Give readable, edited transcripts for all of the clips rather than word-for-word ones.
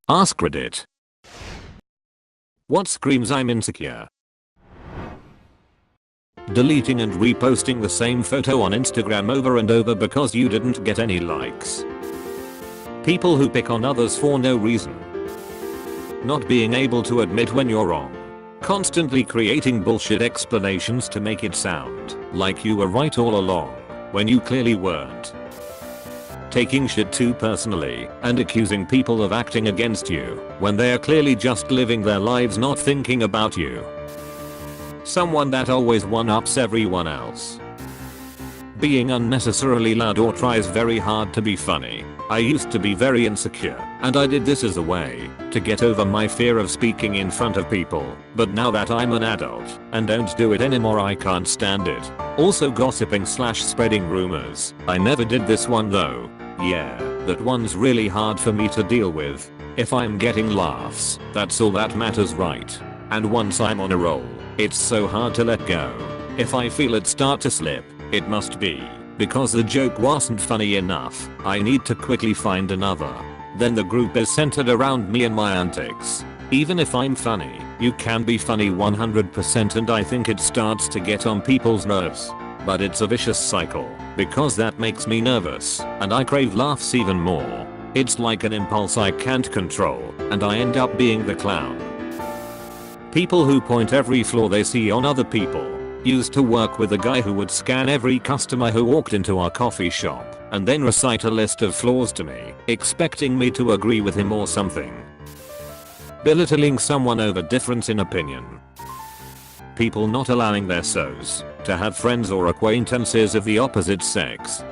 Ask Reddit. What screams I'm insecure? Deleting and reposting the same photo on Instagram over and over because you didn't get any likes. People who pick on others for no reason. Not being able to admit when you're wrong. Constantly creating bullshit explanations to make it sound like you were right all along when you clearly weren't. Taking shit too personally and accusing people of acting against you when they are clearly just living their lives not thinking about you. Someone that always one-ups everyone else. Being unnecessarily loud or tries very hard to be funny. I used to be very insecure and I did this as a way to get over my fear of speaking in front of people, but now that I'm an adult and don't do it anymore I can't stand it. Also gossiping / spreading rumors. I never did this one though. Yeah, that one's really hard for me to deal with. If I'm getting laughs, that's all that matters, right? And once I'm on a roll, it's so hard to let go. If I feel it start to slip, it must be because the joke wasn't funny enough. I need to quickly find another. Then the group is centered around me and my antics. Even if I'm funny, you can be funny 100% and I think it starts to get on people's nerves. But it's a vicious cycle because that makes me nervous and I crave laughs even more. It's like an impulse I can't control and I end up being the clown. People who point every flaw they see on other people. Used to work with a guy who would scan every customer who walked into our coffee shop and then recite a list of flaws to me, expecting me to agree with him or something. Belittling someone over difference in opinion. People not allowing their SOs to have friends or acquaintances of the opposite sex.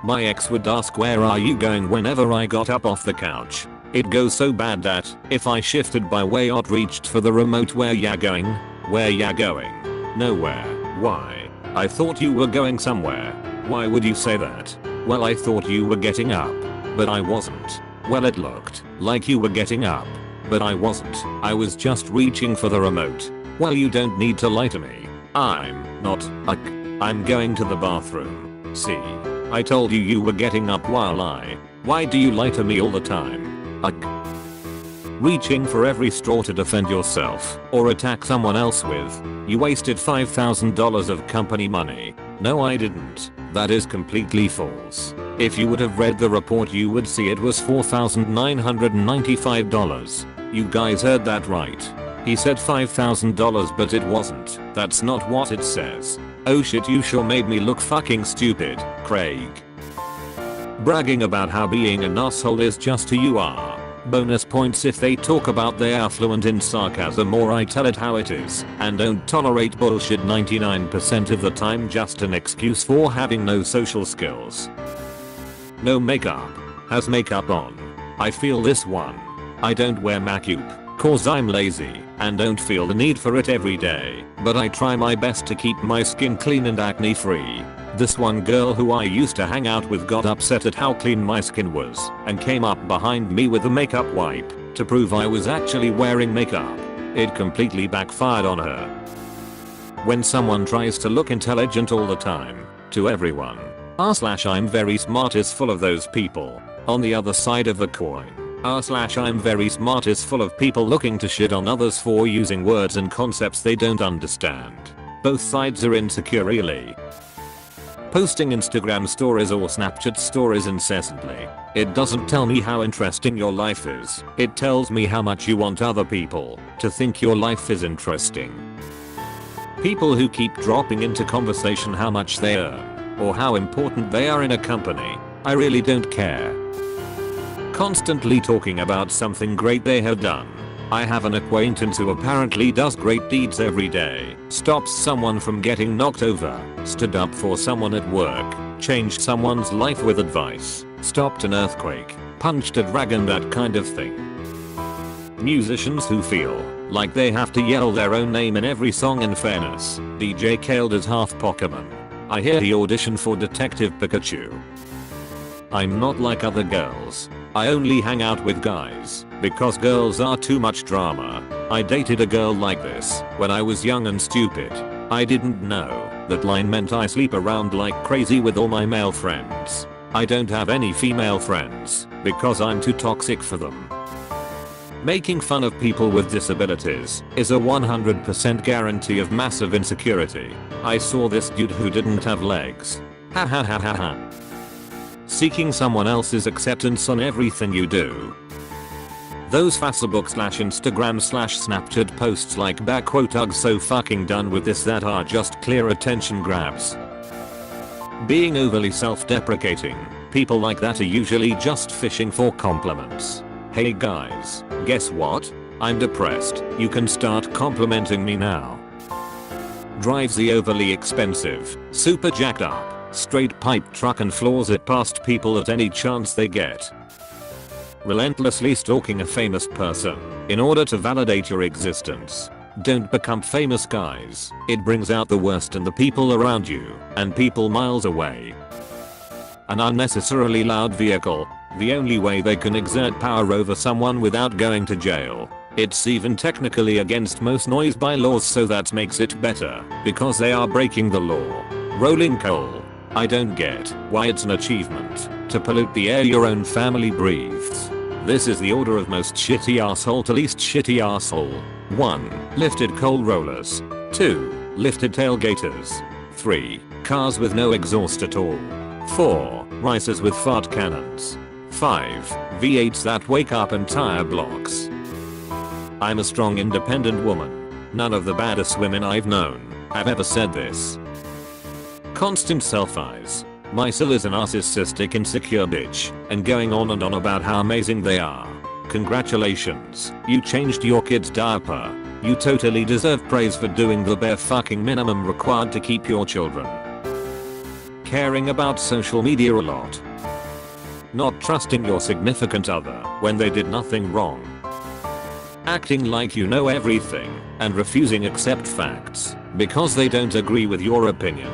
My ex would ask where are you going whenever I got up off the couch. It goes so bad that if I shifted by way or reached for the remote, where ya going? Where ya going? Nowhere. Why? I thought you were going somewhere. Why would you say that? Well, I thought you were getting up. But I wasn't. Well, it looked like you were getting up. But I wasn't. I was just reaching for the remote. Well, you don't need to lie to me. I'm not. I'm going to the bathroom. See? I told you you were getting up while Why do you lie to me all the time? Reaching for every straw to defend yourself or attack someone else with. You wasted $5,000 of company money. No, I didn't. That is completely false. If you would have read the report you would see it was $4,995. You guys heard that right. He said $5,000 but it wasn't. That's not what it says. Oh shit, you sure made me look fucking stupid, Craig. Bragging about how being an asshole is just who you are. Bonus points if they talk about they are fluent in sarcasm or I tell it how it is and don't tolerate bullshit 99% of the time, just an excuse for having no social skills. No makeup. Has makeup on. I feel this one. I don't wear makeup cause I'm lazy and don't feel the need for it every day, but I try my best to keep my skin clean and acne free. This one girl who I used to hang out with got upset at how clean my skin was and came up behind me with a makeup wipe to prove I was actually wearing makeup. It completely backfired on her. When someone tries to look intelligent all the time to everyone, I'm very smart is full of those people. On the other side of the coin, I'm very smart is full of people looking to shit on others for using words and concepts they don't understand. Both sides are insecure really. Posting Instagram stories or Snapchat stories incessantly. It doesn't tell me how interesting your life is. It tells me how much you want other people to think your life is interesting. People who keep dropping into conversation how much they earn or how important they are in a company. I really don't care. Constantly talking about something great they have done. I have an acquaintance who apparently does great deeds every day. Stops someone from getting knocked over. Stood up for someone at work. Changed someone's life with advice. Stopped an earthquake. Punched a dragon, that kind of thing. Musicians who feel like they have to yell their own name in every song. In fairness, DJ Khaled is half Pokemon. I hear he auditioned for Detective Pikachu. I'm not like other girls. I only hang out with guys because girls are too much drama. I dated a girl like this when I was young and stupid. I didn't know that line meant I sleep around like crazy with all my male friends. I don't have any female friends because I'm too toxic for them. Making fun of people with disabilities is a 100% guarantee of massive insecurity. I saw this dude who didn't have legs. Ha ha ha ha ha. Seeking someone else's acceptance on everything you do. Those Facebook/Instagram/Snapchat posts like "Ugh, so fucking done with this" that are just clear attention grabs. Being overly self-deprecating, people like that are usually just fishing for compliments. Hey guys, guess what? I'm depressed, you can start complimenting me now. Drives the overly expensive, super jacked up, straight pipe truck and floors it past people at any chance they get. Relentlessly stalking a famous person in order to validate your existence. Don't become famous, guys. It brings out the worst in the people around you and people miles away. An unnecessarily loud vehicle, the only way they can exert power over someone without going to jail. It's even technically against most noise bylaws, so that makes it better because they are breaking the law. Rolling coal. I don't get why it's an achievement to pollute the air your own family breathes. This is the order of most shitty asshole to least shitty asshole. 1. Lifted coal rollers. 2. Lifted tailgaters. 3. Cars with no exhaust at all. 4. Ricers with fart cannons. 5. V8s that wake up entire blocks. I'm a strong independent woman. None of the baddest women I've known have ever said this. Constant self-eyes. Mysel is a narcissistic insecure bitch and going on and on about how amazing they are. Congratulations, you changed your kid's diaper. You totally deserve praise for doing the bare fucking minimum required to keep your children. Caring about social media a lot. Not trusting your significant other when they did nothing wrong. Acting like you know everything and refusing accept facts because they don't agree with your opinion.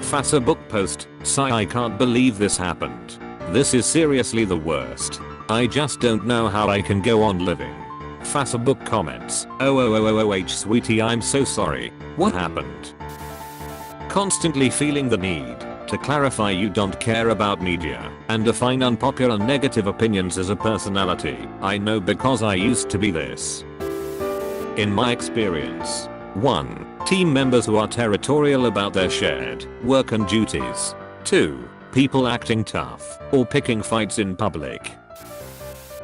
Facebook post, sigh, I can't believe this happened. This is seriously the worst. I just don't know how I can go on living. Facebook comments, oh sweetie, I'm so sorry. What happened? Constantly feeling the need to clarify you don't care about media and define unpopular negative opinions as a personality. I know because I used to be this. In my experience. 1. Team members who are territorial about their shared work and duties. 2. People acting tough or picking fights in public.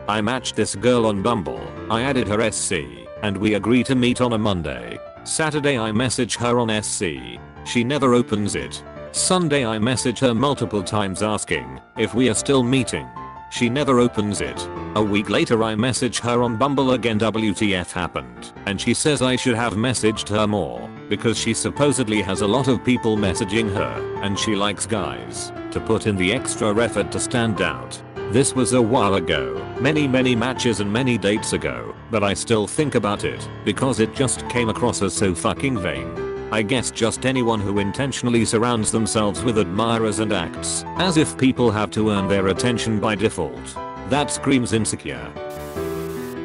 I matched this girl on Bumble. I added her SC and we agree to meet on a Monday. Saturday I message her on SC. She never opens it. Sunday I message her multiple times asking if we are still meeting. She never opens it. A week later I message her on Bumble again. WTF happened? And she says I should have messaged her more because she supposedly has a lot of people messaging her and she likes guys to put in the extra effort to stand out. This was a while ago, many matches and many dates ago, but I still think about it because it just came across as so fucking vain. I guess just anyone who intentionally surrounds themselves with admirers and acts as if people have to earn their attention by default. That screams insecure.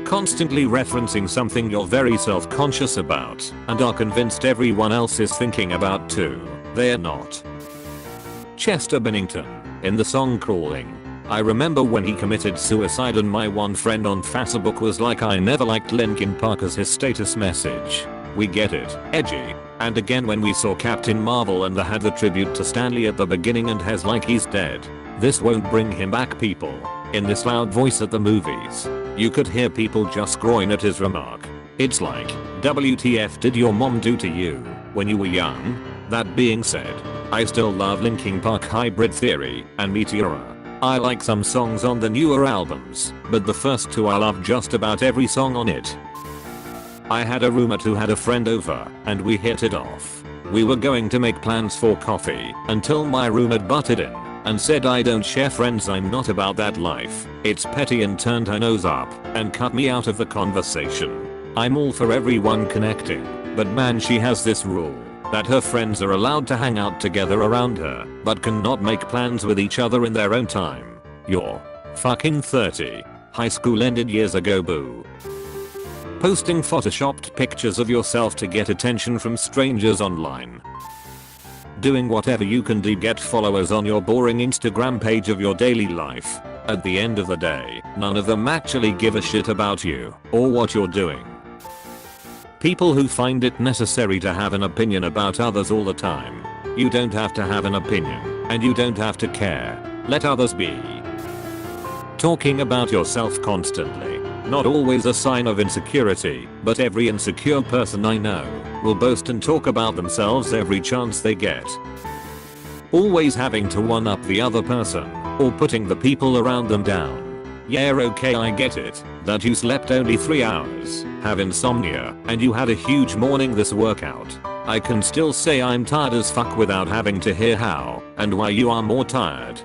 Constantly referencing something you're very self-conscious about and are convinced everyone else is thinking about too. They're not. Chester Bennington, in the song Crawling. I remember when he committed suicide and my one friend on Facebook was like, I never liked Linkin Park as his status message. We get it, edgy. And again when we saw Captain Marvel and they had the tribute to Stanley at the beginning and has like he's dead. This won't bring him back, people. In this loud voice at the movies. You could hear people just groan at his remark. It's like, WTF did your mom do to you when you were young? That being said, I still love Linkin Park Hybrid Theory and Meteora. I like some songs on the newer albums, but the first two I love just about every song on it. I had a roommate who had a friend over and we hit it off. We were going to make plans for coffee until my roommate butted in and said, I don't share friends, I'm not about that life. It's petty, and turned her nose up and cut me out of the conversation. I'm all for everyone connecting, but man, she has this rule that her friends are allowed to hang out together around her but cannot make plans with each other in their own time. You're fucking 30. High school ended years ago, boo. Posting photoshopped pictures of yourself to get attention from strangers online. Doing whatever you can to get followers on your boring Instagram page of your daily life. At the end of the day, none of them actually give a shit about you or what you're doing. People who find it necessary to have an opinion about others all the time. You don't have to have an opinion, and you don't have to care. Let others be. Talking about yourself constantly. Not always a sign of insecurity, but every insecure person I know will boast and talk about themselves every chance they get. Always having to one up the other person, or putting the people around them down. Yeah, okay, I get it, that you slept only 3 hours, have insomnia, and you had a huge morning this workout. I can still say I'm tired as fuck without having to hear how and why you are more tired.